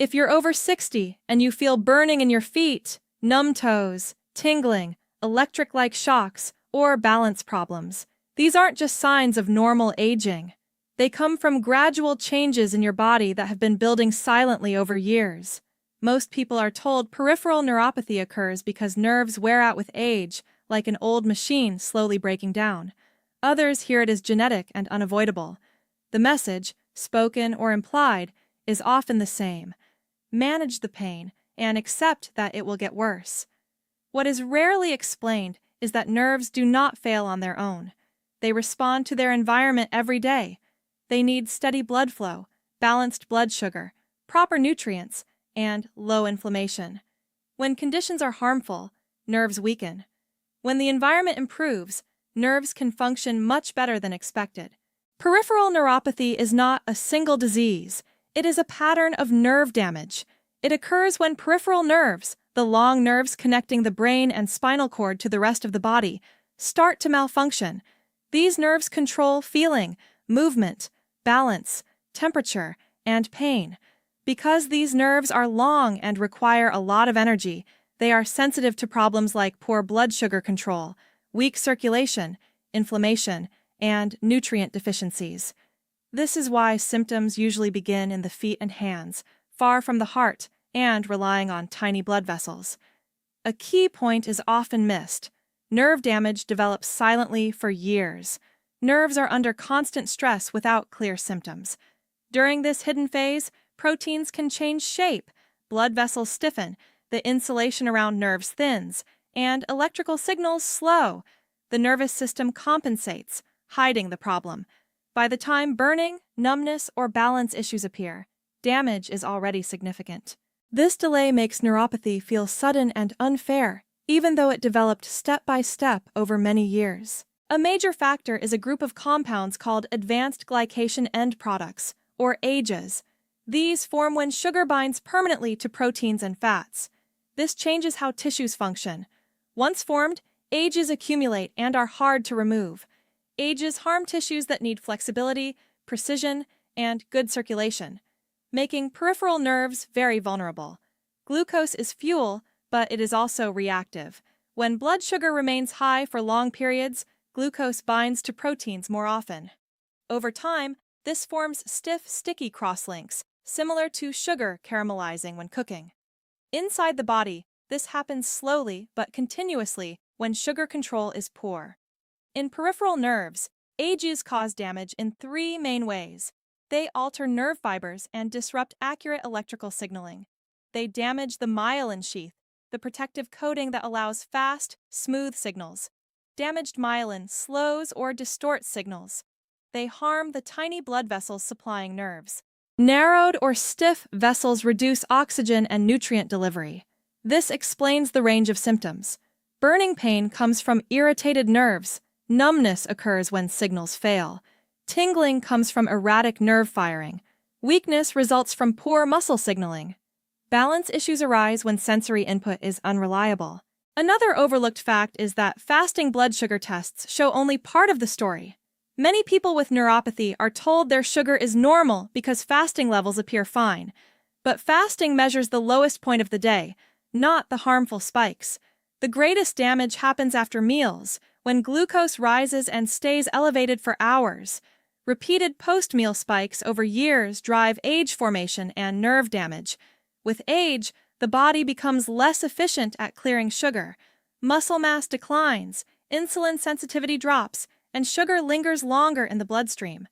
If you're over 60 and you feel burning in your feet, numb toes, tingling, electric-like shocks, or balance problems, these aren't just signs of normal aging. They come from gradual changes in your body that have been building silently over years. Most people are told peripheral neuropathy occurs because nerves wear out with age, like an old machine slowly breaking down. Others hear it as genetic and unavoidable. The message, spoken or implied, is often the same. Manage the pain and accept that it will get worse. What is rarely explained is that nerves do not fail on their own. They respond to their environment every day. They need steady blood flow, balanced blood sugar, proper nutrients, and low inflammation. When conditions are harmful, nerves weaken. When the environment improves, nerves can function much better than expected. Peripheral neuropathy is not a single disease. It is a pattern of nerve damage. It occurs when peripheral nerves, the long nerves connecting the brain and spinal cord to the rest of the body, start to malfunction. These nerves control feeling, movement, balance, temperature, and pain. Because these nerves are long and require a lot of energy, they are sensitive to problems like poor blood sugar control, weak circulation, inflammation, and nutrient deficiencies. This is why symptoms usually begin in the feet and hands, far from the heart, and relying on tiny blood vessels. A key point is often missed. Nerve damage develops silently for years. Nerves are under constant stress without clear symptoms. During this hidden phase, proteins can change shape, blood vessels stiffen, the insulation around nerves thins, and electrical signals slow. The nervous system compensates, hiding the problem. By the time burning, numbness, or balance issues appear, damage is already significant. This delay makes neuropathy feel sudden and unfair, even though it developed step by step over many years. A major factor is a group of compounds called advanced glycation end products, or AGEs. These form when sugar binds permanently to proteins and fats. This changes how tissues function. Once formed, AGEs accumulate and are hard to remove. AGEs harm tissues that need flexibility, precision, and good circulation, making peripheral nerves very vulnerable. Glucose is fuel, but it is also reactive. When blood sugar remains high for long periods, glucose binds to proteins more often. Over time, this forms stiff, sticky crosslinks, similar to sugar caramelizing when cooking. Inside the body, this happens slowly but continuously when sugar control is poor. In peripheral nerves, AGEs cause damage in three main ways. They alter nerve fibers and disrupt accurate electrical signaling. They damage the myelin sheath, the protective coating that allows fast, smooth signals. Damaged myelin slows or distorts signals. They harm the tiny blood vessels supplying nerves. Narrowed or stiff vessels reduce oxygen and nutrient delivery. This explains the range of symptoms. Burning pain comes from irritated nerves. Numbness occurs when signals fail. Tingling comes from erratic nerve firing. Weakness results from poor muscle signaling. Balance issues arise when sensory input is unreliable. Another overlooked fact is that fasting blood sugar tests show only part of the story. Many people with neuropathy are told their sugar is normal because fasting levels appear fine. But fasting measures the lowest point of the day, not the harmful spikes. The greatest damage happens after meals, when glucose rises and stays elevated for hours. Repeated post-meal spikes over years drive age formation and nerve damage. With age, the body becomes less efficient at clearing sugar. Muscle mass declines, insulin sensitivity drops, and sugar lingers longer in the bloodstream.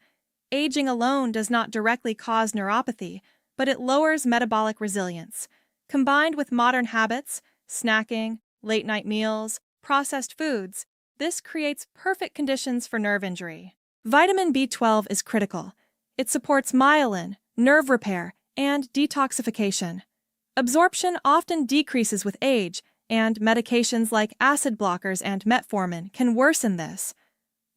Aging alone does not directly cause neuropathy, but it lowers metabolic resilience. Combined with modern habits, snacking, late-night meals, processed foods, this creates perfect conditions for nerve injury. Vitamin B12 is critical. It supports myelin, nerve repair, and detoxification. Absorption often decreases with age, and medications like acid blockers and metformin can worsen this.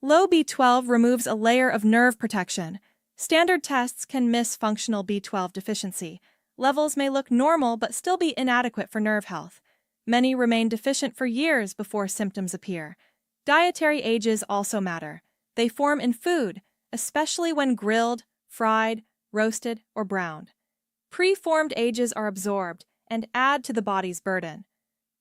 Low B12 removes a layer of nerve protection. Standard tests can miss functional B12 deficiency. Levels may look normal but still be inadequate for nerve health. Many remain deficient for years before symptoms appear. Dietary ages also matter. They form in food, especially when grilled, fried, roasted, or browned. Preformed ages are absorbed and add to the body's burden.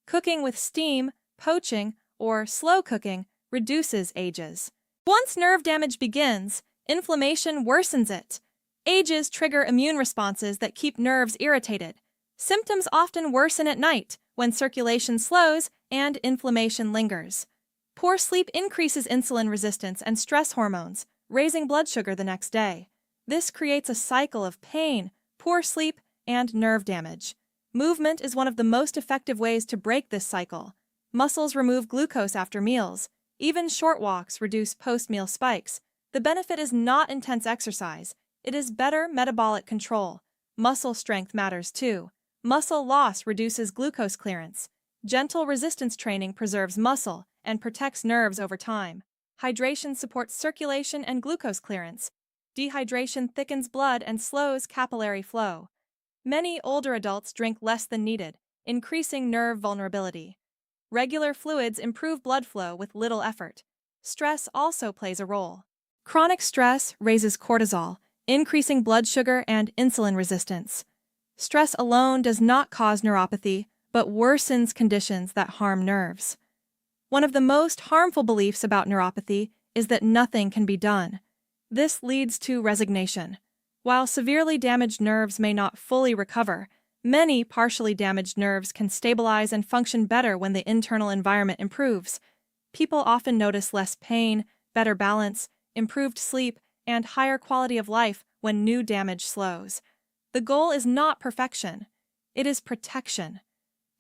Cooking with steam, poaching, or slow cooking reduces ages. Once nerve damage begins, inflammation worsens it. Ages trigger immune responses that keep nerves irritated. Symptoms often worsen at night when circulation slows and inflammation lingers. Poor sleep increases insulin resistance and stress hormones, raising blood sugar the next day. This creates a cycle of pain, poor sleep, and nerve damage. Movement is one of the most effective ways to break this cycle. Muscles remove glucose after meals. Even short walks reduce post-meal spikes. The benefit is not intense exercise. It is better metabolic control. Muscle strength matters too. Muscle loss reduces glucose clearance. Gentle resistance training preserves muscle and protects nerves over time. Hydration supports circulation and glucose clearance. Dehydration thickens blood and slows capillary flow. Many older adults drink less than needed, increasing nerve vulnerability. Regular fluids improve blood flow with little effort. Stress also plays a role. Chronic stress raises cortisol, increasing blood sugar and insulin resistance. Stress alone does not cause neuropathy, but worsens conditions that harm nerves. One of the most harmful beliefs about neuropathy is that nothing can be done. This leads to resignation. While severely damaged nerves may not fully recover, many partially damaged nerves can stabilize and function better when the internal environment improves. People often notice less pain, better balance, improved sleep, and higher quality of life when new damage slows. The goal is not perfection. It is protection.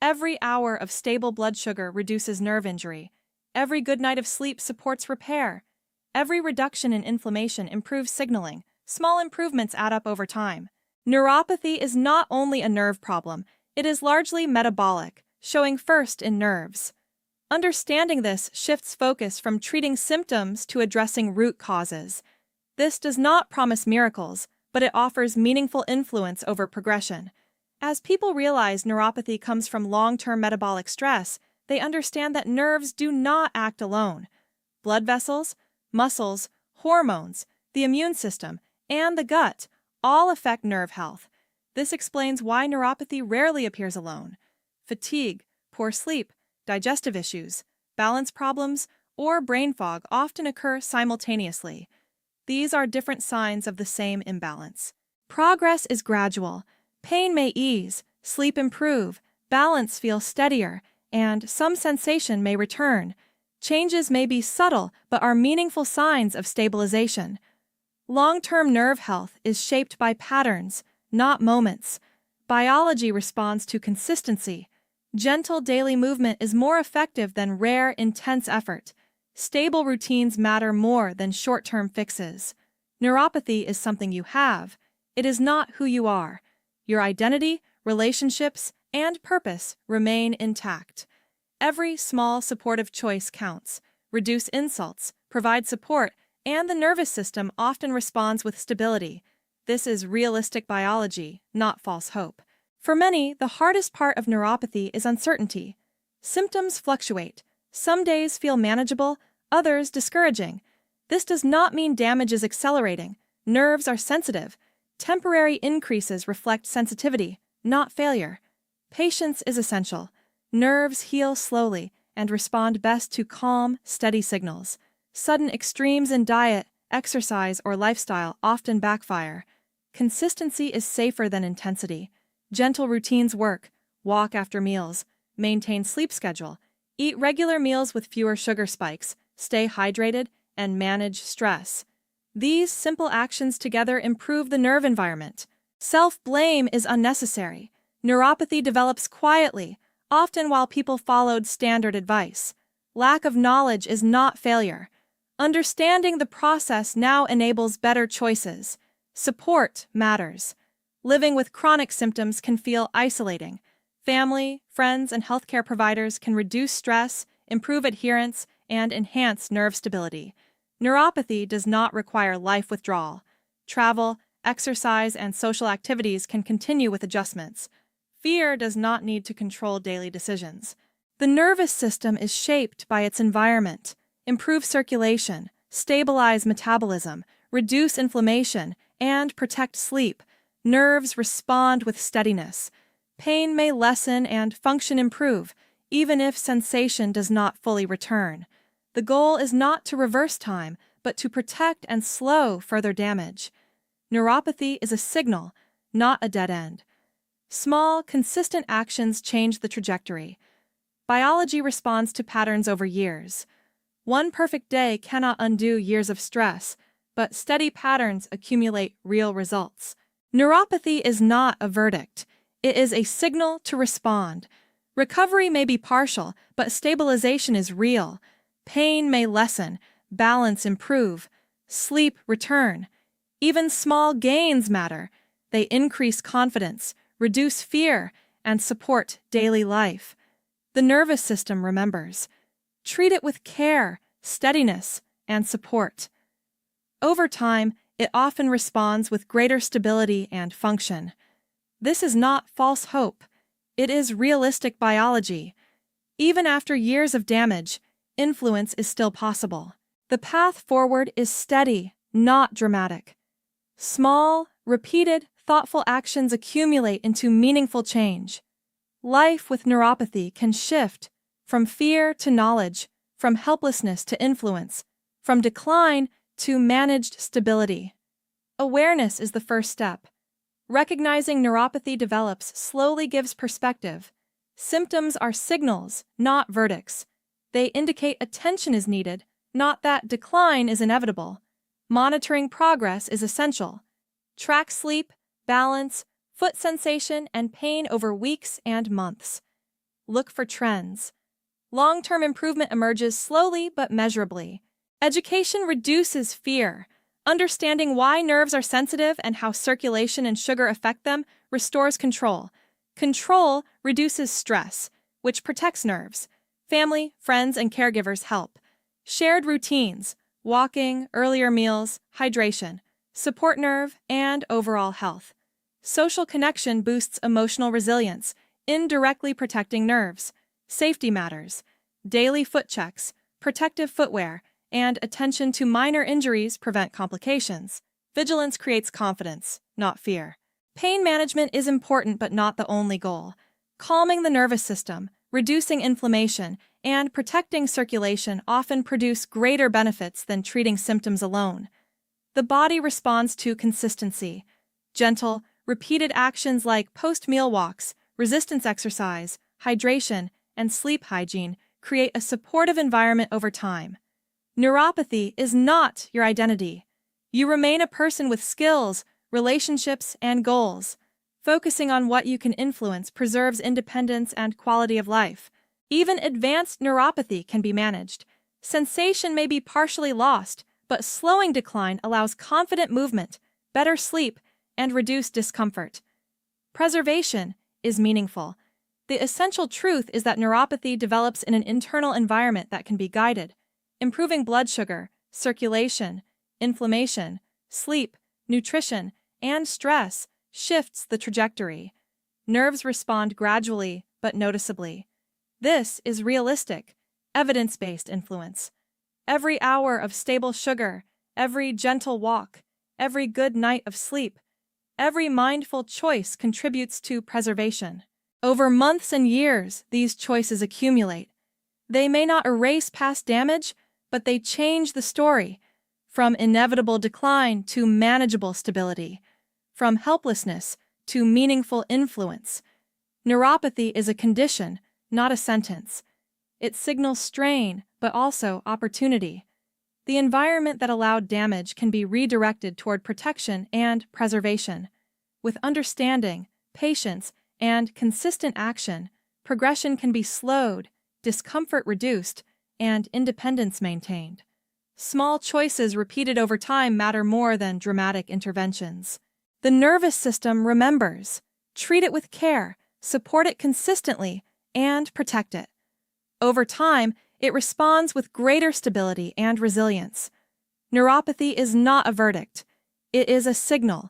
Every hour of stable blood sugar reduces nerve injury. Every good night of sleep supports repair. Every reduction in inflammation improves signaling. Small improvements add up over time. Neuropathy is not only a nerve problem, it is largely metabolic, showing first in nerves. Understanding this shifts focus from treating symptoms to addressing root causes. This does not promise miracles, but it offers meaningful influence over progression. As people realize neuropathy comes from long-term metabolic stress, they understand that nerves do not act alone. Blood vessels, muscles, hormones, the immune system, and the gut all affect nerve health. This explains why neuropathy rarely appears alone. Fatigue, poor sleep, digestive issues, balance problems, or brain fog often occur simultaneously. These are different signs of the same imbalance. Progress is gradual. Pain may ease, sleep improve, balance feel steadier, and some sensation may return. Changes may be subtle but are meaningful signs of stabilization. Long-term nerve health is shaped by patterns, not moments. Biology responds to consistency. Gentle daily movement is more effective than rare, intense effort. Stable routines matter more than short-term fixes. Neuropathy is something you have. It is not who you are. Your identity, relationships, and purpose remain intact. Every small supportive choice counts. Reduce insults, provide support, and the nervous system often responds with stability. This is realistic biology, not false hope. For many, the hardest part of neuropathy is uncertainty. Symptoms fluctuate. Some days feel manageable, others discouraging. This does not mean damage is accelerating. Nerves are sensitive. Temporary increases reflect sensitivity, not failure. Patience is essential. Nerves heal slowly and respond best to calm, steady signals. Sudden extremes in diet, exercise, or lifestyle often backfire. Consistency is safer than intensity. Gentle routines work. Walk after meals. Maintain sleep schedule. Eat regular meals with fewer sugar spikes. Stay hydrated, and manage stress. These simple actions together improve the nerve environment. Self-blame is unnecessary. Neuropathy develops quietly, often while people followed standard advice. Lack of knowledge is not failure. Understanding the process now enables better choices. Support matters. Living with chronic symptoms can feel isolating. Family, friends, and healthcare providers can reduce stress, improve adherence, and enhance nerve stability. Neuropathy does not require life withdrawal. Travel, exercise, and social activities can continue with adjustments. Fear does not need to control daily decisions. The nervous system is shaped by its environment. Improve circulation, stabilize metabolism, reduce inflammation, and protect sleep. Nerves respond with steadiness. Pain may lessen and function improve, even if sensation does not fully return. The goal is not to reverse time, but to protect and slow further damage. Neuropathy is a signal, not a dead end. Small, consistent actions change the trajectory. Biology responds to patterns over years. One perfect day cannot undo years of stress, but steady patterns accumulate real results. Neuropathy is not a verdict. It is a signal to respond. Recovery may be partial, but stabilization is real. Pain may lessen, balance improve, sleep return. Even small gains matter. They increase confidence, reduce fear, and support daily life. The nervous system remembers. Treat it with care, steadiness, and support. Over time, it often responds with greater stability and function. This is not false hope. It is realistic biology. Even after years of damage, influence is still possible. The path forward is steady, not dramatic. Small, repeated, thoughtful actions accumulate into meaningful change. Life with neuropathy can shift from fear to knowledge, from helplessness to influence, from decline to managed stability. Awareness is the first step. Recognizing neuropathy develops slowly gives perspective. Symptoms are signals, not verdicts. They indicate attention is needed, not that decline is inevitable. Monitoring progress is essential. Track sleep, balance, foot sensation, and pain over weeks and months. Look for trends. Long-term improvement emerges slowly but measurably. Education reduces fear. Understanding why nerves are sensitive and how circulation and sugar affect them restores control. Control reduces stress, which protects nerves. Family, friends, and caregivers help. Shared routines, walking, earlier meals, hydration, support nerve and overall health. Social connection boosts emotional resilience, indirectly protecting nerves. Safety matters. Daily foot checks, protective footwear, and attention to minor injuries prevent complications. Vigilance creates confidence, not fear. Pain management is important but not the only goal. Calming the nervous system, reducing inflammation, and protecting circulation often produce greater benefits than treating symptoms alone. The body responds to consistency. Gentle, repeated actions like post-meal walks, resistance exercise, hydration, and sleep hygiene create a supportive environment over time. Neuropathy is not your identity. You remain a person with skills, relationships, and goals. Focusing on what you can influence preserves independence and quality of life. Even advanced neuropathy can be managed. Sensation may be partially lost, but slowing decline allows confident movement, better sleep, and reduced discomfort. Preservation is meaningful. The essential truth is that neuropathy develops in an internal environment that can be guided. Improving blood sugar, circulation, inflammation, sleep, nutrition, and stress shifts the trajectory. Nerves respond gradually but noticeably. This is realistic, evidence-based influence. Every hour of stable sugar, every gentle walk, every good night of sleep, every mindful choice contributes to preservation. Over months and years, these choices accumulate. They may not erase past damage, but they change the story, from inevitable decline to manageable stability, from helplessness to meaningful influence. Neuropathy is a condition, not a sentence. It signals strain, but also opportunity. The environment that allowed damage can be redirected toward protection and preservation. With understanding, patience, and consistent action, progression can be slowed, discomfort reduced, and independence maintained. Small choices repeated over time matter more than dramatic interventions. The nervous system remembers. Treat it with care, support it consistently, and protect it. Over time, it responds with greater stability and resilience. Neuropathy is not a verdict. It is a signal.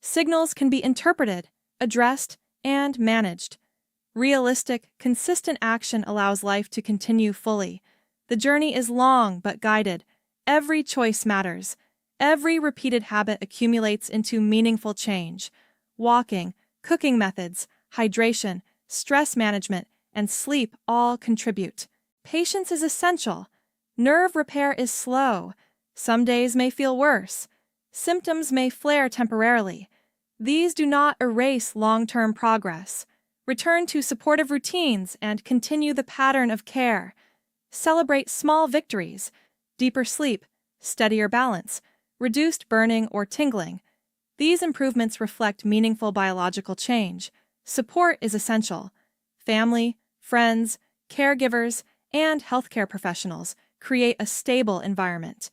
Signals can be interpreted, addressed, and managed. Realistic, consistent action allows life to continue fully. The journey is long but guided. Every choice matters. Every repeated habit accumulates into meaningful change. walking, cooking methods, hydration, stress management, and sleep all contribute. Patience is essential. Nerve repair is slow. Some days may feel worse. Symptoms may flare temporarily. These do not erase long-term progress. Return to supportive routines and continue the pattern of care. Celebrate small victories, deeper sleep, steadier balance, reduced burning or tingling. These improvements reflect meaningful biological change. Support is essential. Family, friends, caregivers, and healthcare professionals create a stable environment.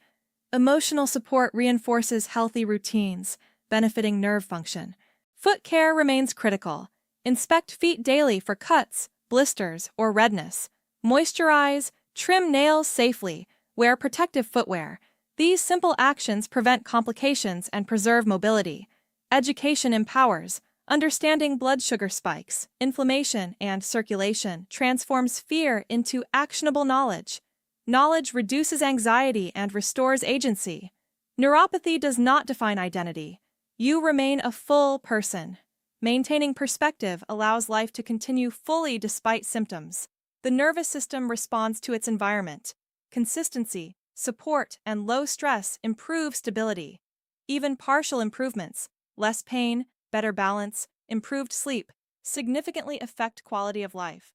Emotional support reinforces healthy routines, benefiting nerve function. Foot care remains critical. Inspect feet daily for cuts, blisters, or redness. Moisturize, trim nails safely, wear protective footwear. These simple actions prevent complications and preserve mobility. Education empowers. Understanding blood sugar spikes, inflammation, and circulation transforms fear into actionable knowledge. Knowledge reduces anxiety and restores agency. Neuropathy does not define identity. You remain a full person. Maintaining perspective allows life to continue fully despite symptoms. The nervous system responds to its environment. Consistency, support, and low stress improve stability. Even partial improvements, less pain, better balance, improved sleep, significantly affect quality of life.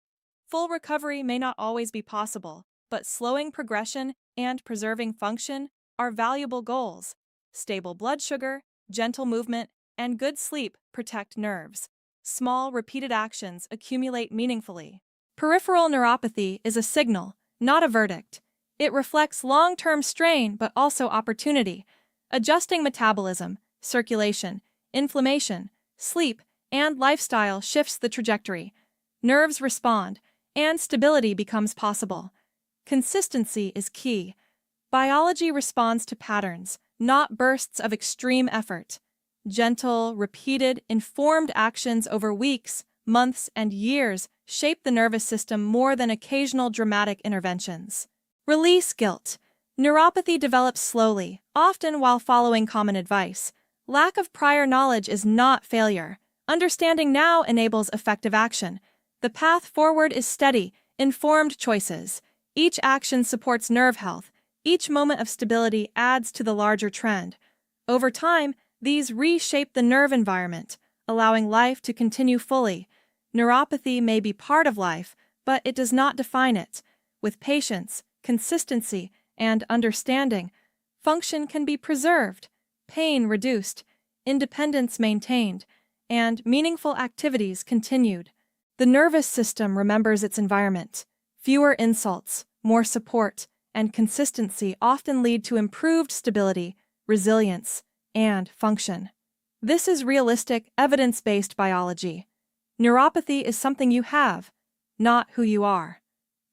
Full recovery may not always be possible, but slowing progression and preserving function are valuable goals. Stable blood sugar, gentle movement, and good sleep protect nerves. Small, repeated actions accumulate meaningfully. Peripheral neuropathy is a signal, not a verdict. It reflects long-term strain but also opportunity. Adjusting metabolism, circulation, inflammation, sleep, and lifestyle shifts the trajectory. Nerves respond, and stability becomes possible. Consistency is key. Biology responds to patterns, not bursts of extreme effort. Gentle, repeated, informed actions over weeks, months, and years shape the nervous system more than occasional dramatic interventions. Release guilt. Neuropathy develops slowly, often while following common advice. Lack of prior knowledge is not failure. Understanding now enables effective action. The path forward is steady, informed choices. Each action supports nerve health. Each moment of stability adds to the larger trend. Over time, these reshape the nerve environment, allowing life to continue fully. Neuropathy may be part of life, but it does not define it. With patience, consistency, and understanding, function can be preserved, pain reduced, independence maintained, and meaningful activities continued. The nervous system remembers its environment. Fewer insults, more support, and consistency often lead to improved stability, resilience, and function. This is realistic, evidence-based biology. Neuropathy is something you have, not who you are.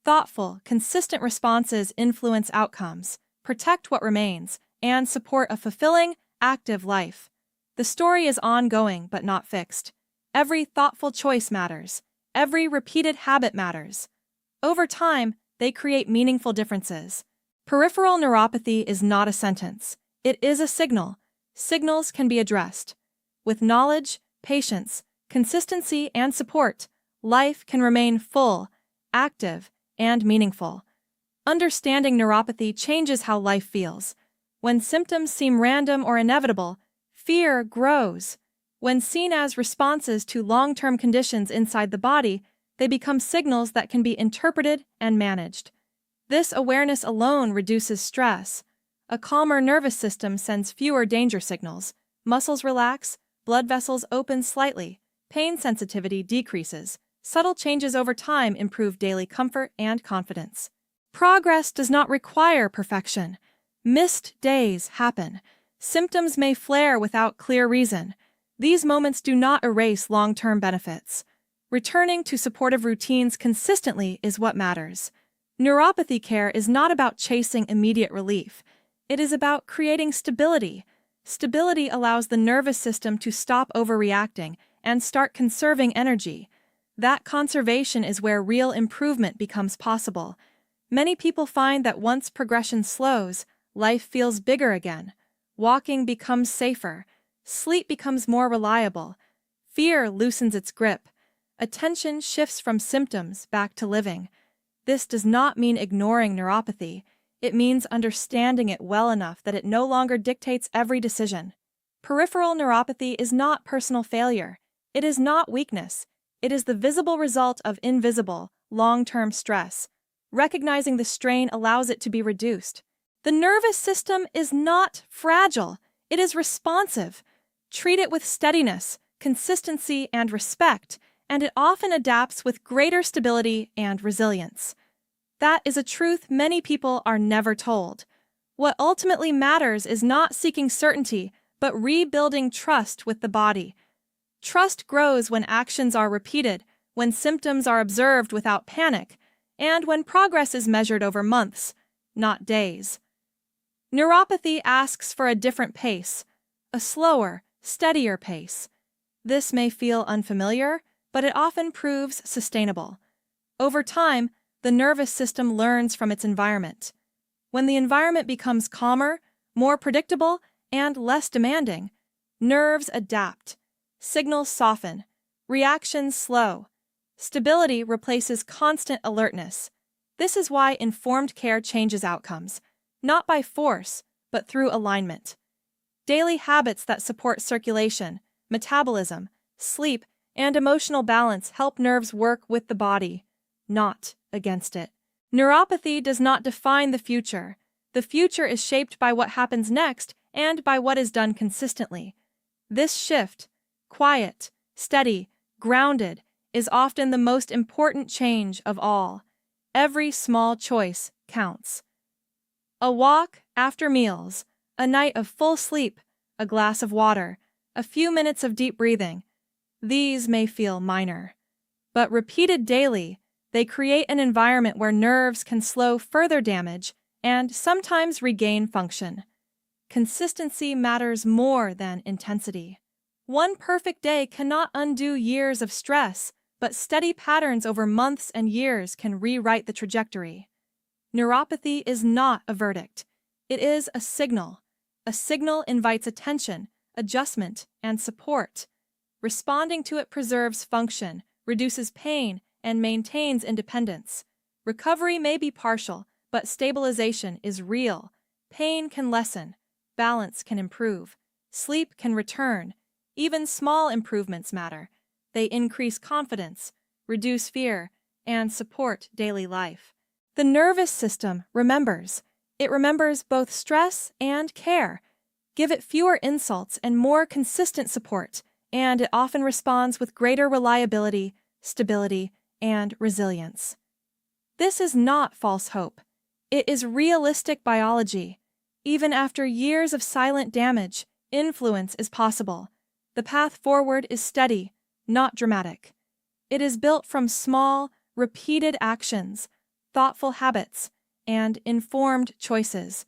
Thoughtful, consistent responses influence outcomes, protect what remains, and support a fulfilling, active life. The story is ongoing but not fixed. Every thoughtful choice matters. Every repeated habit matters. Over time, they create meaningful differences. Peripheral neuropathy is not a sentence. It is a signal. Signals can be addressed. With knowledge, patience, consistency, and support, life can remain full, active, and meaningful. Understanding neuropathy changes how life feels. When symptoms seem random or inevitable, fear grows. When seen as responses to long-term conditions inside the body, they become signals that can be interpreted and managed. This awareness alone reduces stress. A calmer nervous system sends fewer danger signals. Muscles relax, blood vessels open slightly, pain sensitivity decreases. Subtle changes over time improve daily comfort and confidence. Progress does not require perfection. Missed days happen. Symptoms may flare without clear reason. These moments do not erase long-term benefits. Returning to supportive routines consistently is what matters. Neuropathy care is not about chasing immediate relief. It is about creating stability. Stability allows the nervous system to stop overreacting and start conserving energy. That conservation is where real improvement becomes possible. Many people find that once progression slows, life feels bigger again. Walking becomes safer. Sleep becomes more reliable. Fear loosens its grip. Attention shifts from symptoms back to living. This does not mean ignoring neuropathy. It means understanding it well enough that it no longer dictates every decision. Peripheral neuropathy is not personal failure. It is not weakness. It is the visible result of invisible, long-term stress. Recognizing the strain allows it to be reduced. The nervous system is not fragile. It is responsive. Treat it with steadiness, consistency, and respect, and it often adapts with greater stability and resilience. That is a truth many people are never told. What ultimately matters is not seeking certainty, but rebuilding trust with the body. Trust grows when actions are repeated, when symptoms are observed without panic, and when progress is measured over months, not days. Neuropathy asks for a different pace, a slower, steadier pace. This may feel unfamiliar, but it often proves sustainable. Over time, the nervous system learns from its environment. When the environment becomes calmer, more predictable, and less demanding, nerves adapt, signals soften, reactions slow. Stability replaces constant alertness. This is why informed care changes outcomes, not by force, but through alignment. Daily habits that support circulation, metabolism, sleep, and emotional balance help nerves work with the body, not against it. Neuropathy does not define the future. The future is shaped by what happens next and by what is done consistently. This shift, quiet, steady, grounded, is often the most important change of all. Every small choice counts. A walk after meals, a night of full sleep, a glass of water, a few minutes of deep breathing. These may feel minor, but repeated daily, they create an environment where nerves can slow further damage and sometimes regain function. Consistency matters more than intensity. One perfect day cannot undo years of stress, but steady patterns over months and years can rewrite the trajectory. Neuropathy is not a verdict. It is a signal. A signal invites attention, adjustment, and support. Responding to it preserves function, reduces pain, and maintains independence. Recovery may be partial, but stabilization is real. Pain can lessen, balance can improve, sleep can return. Even small improvements matter. They increase confidence, reduce fear, and support daily life. The nervous system remembers. It remembers both stress and care. Give it fewer insults and more consistent support, and it often responds with greater reliability, stability, and resilience. This is not false hope. It is realistic biology. Even after years of silent damage, influence is possible. The path forward is steady, not dramatic. It is built from small, repeated actions, thoughtful habits, and informed choices.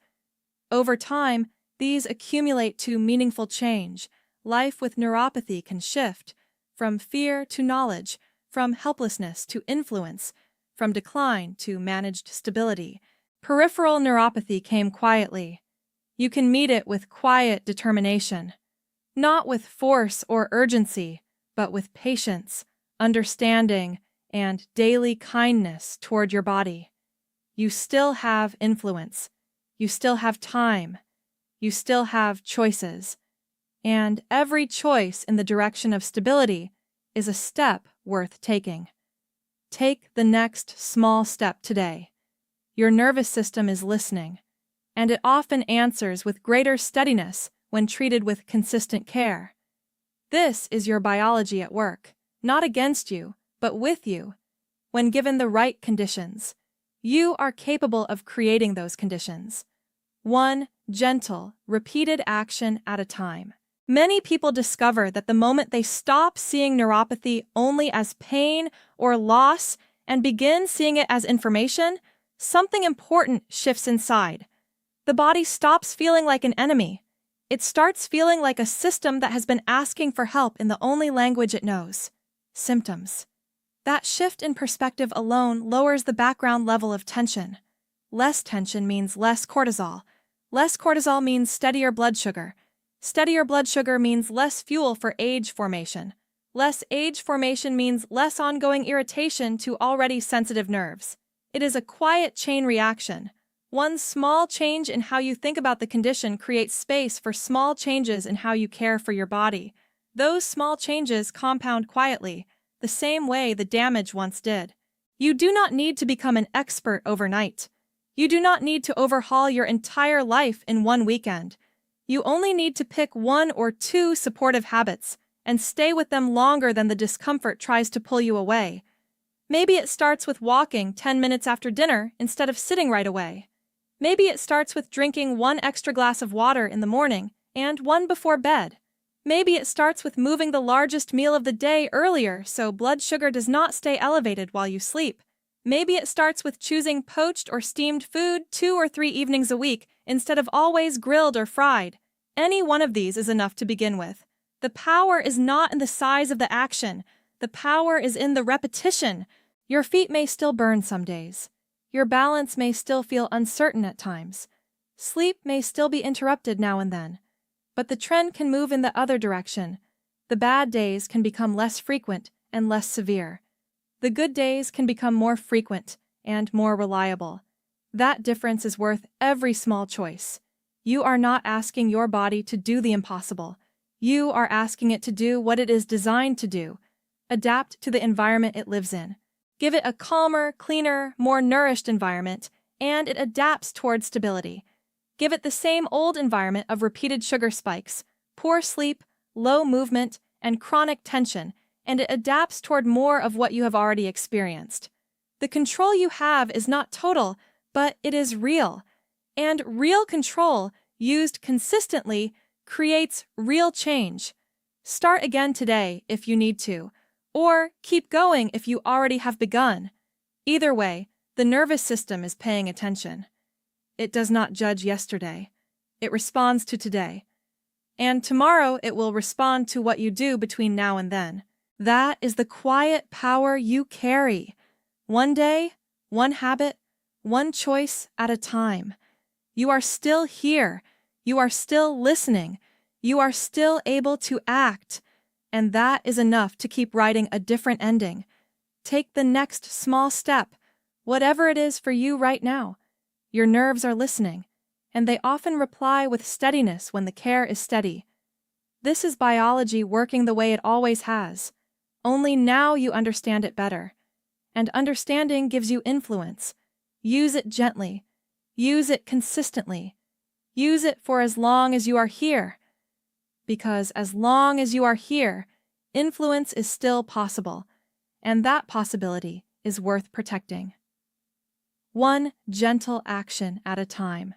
Over time, these accumulate to meaningful change. Life with neuropathy can shift from fear to knowledge, from helplessness to influence, from decline to managed stability. Peripheral neuropathy came quietly. You can meet it with quiet determination, not with force or urgency, but with patience, understanding, and daily kindness toward your body. You still have influence. You still have time. You still have choices. And every choice in the direction of stability is a step worth taking. Take the next small step today. Your nervous system is listening, and it often answers with greater steadiness when treated with consistent care. This is your biology at work, not against you, but with you. When given the right conditions, you are capable of creating those conditions. One gentle, repeated action at a time. Many people discover that the moment they stop seeing neuropathy only as pain or loss and begin seeing it as information, something important shifts inside. The body stops feeling like an enemy. It starts feeling like a system that has been asking for help in the only language it knows: symptoms. That shift in perspective alone lowers the background level of tension. Less tension means less cortisol. Less cortisol means steadier blood sugar. Steadier blood sugar means less fuel for age formation. Less age formation means less ongoing irritation to already sensitive nerves. It is a quiet chain reaction. One small change in how you think about the condition creates space for small changes in how you care for your body. Those small changes compound quietly, the same way the damage once did. You do not need to become an expert overnight. You do not need to overhaul your entire life in one weekend. You only need to pick 1 or 2 supportive habits and stay with them longer than the discomfort tries to pull you away. Maybe it starts with walking 10 minutes after dinner instead of sitting right away. Maybe it starts with drinking 1 extra glass of water in the morning and 1 before bed. Maybe it starts with moving the largest meal of the day earlier so blood sugar does not stay elevated while you sleep. Maybe it starts with choosing poached or steamed food 2 or 3 evenings a week instead of always grilled or fried. Any one of these is enough to begin with. The power is not in the size of the action. The power is in the repetition. Your feet may still burn some days. Your balance may still feel uncertain at times. Sleep may still be interrupted now and then. But the trend can move in the other direction. The bad days can become less frequent and less severe. The good days can become more frequent and more reliable. That difference is worth every small choice. You are not asking your body to do the impossible. You are asking it to do what it is designed to do. Adapt to the environment it lives in. Give it a calmer, cleaner, more nourished environment, and it adapts toward stability. Give it the same old environment of repeated sugar spikes, poor sleep, low movement, and chronic tension, and it adapts toward more of what you have already experienced. The control you have is not total, but it is real. And real control, used consistently, creates real change. Start again today if you need to, or keep going if you already have begun. Either way, the nervous system is paying attention. It does not judge yesterday. It responds to today. And tomorrow it will respond to what you do between now and then. That is the quiet power you carry. One day, one habit, one choice at a time. You are still here. You are still listening. You are still able to act. And that is enough to keep writing a different ending. Take the next small step, whatever it is for you right now. Your nerves are listening, and they often reply with steadiness when the care is steady. This is biology working the way it always has. Only now you understand it better. And understanding gives you influence. Use it gently. Use it consistently. Use it for as long as you are here. Because as long as you are here, influence is still possible, and that possibility is worth protecting. One gentle action at a time.